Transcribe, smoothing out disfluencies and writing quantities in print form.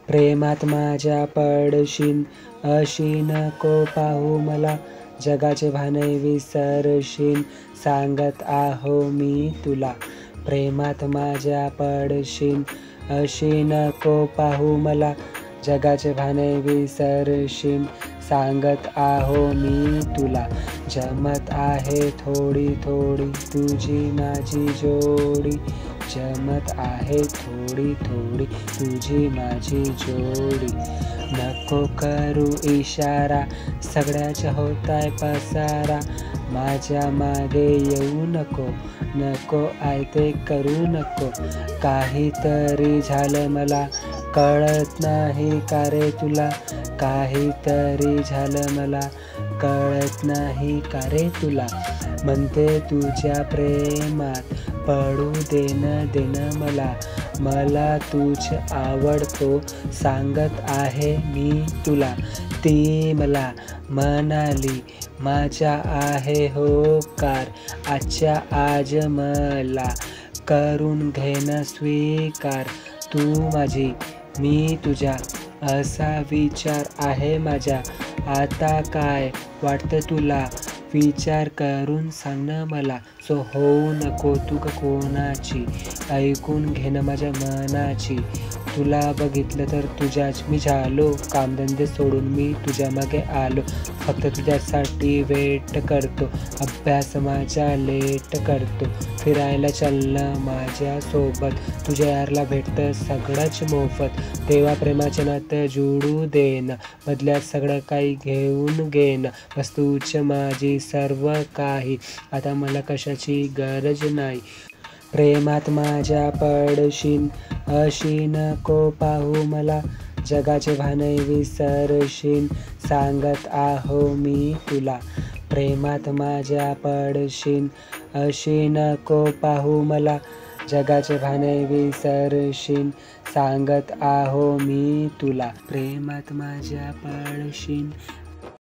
प्रेमात माझ्या पडशीन, अशी नको पाहू मला. जगाचे भाने विसरशीन, सांगत आहो मी तुला. प्रेमात माझ्या पडशीन, अशी नको पाहू मला. जगाचे भाने विसरशीन, सांगत आहो मी तुला. जमत आहे थोडी थोडी तुझी माझी जोडी. जमत आहे थोडी थोडी तुझी माझी जोडी. नको करू इशारा, सगळ्याच होताय पसारा. माझ्या मागे येऊ नको, नको आयते करू नको. काहीतरी झालं मला, कळत नाही का रे तुला. काहीतरी झालं मला, कळत नाही का रे तुला. म्हणते तुझ्या प्रेमात पडू देणं मला. मला तुझ आवडतो, सांगत आहे मी तुला. ती मला म्हणाली माझ्या आहे होकार. आजच्या आज मला करून घेणं स्वीकार. तू माझी मी तुझ्या, असा विचार आहे माझा. आता काय वाटतं तुला, विचार करून सांग ना मला. सो होऊ नको तू कोणाची, ऐकून घेणं माझ्या मनाची. तुला बघितलं तर तुझ्याच मी झालो, कामधंदे सोडून मी तुझ्या मागे आलो. फक्त तुझ्यासाठी वेट करतो, अभ्यास माझा लेट करतो. फिरायला चलणं माझ्यासोबत, तुझ्या यारला भेटतं सगळंच मोफत. तेव्हा प्रेमाचे नातं जुळू देणं, बदल्यात सगळं काही घेऊन घेणं. बस तूच माझी सर्व काही, आता मला कशाची गरज नाही. प्रेमात माझ्या पडशीन, अशी नको पाहू मला. जगाचे भाने विसरशीन, सांगत आहो मी तुला. प्रेमात माझ्या पडशीन, अशी नको पाहू मला. जगाचे भाने विसरशीन, सांगत आहो मी तुला. प्रेमात माझ्या पडशीन,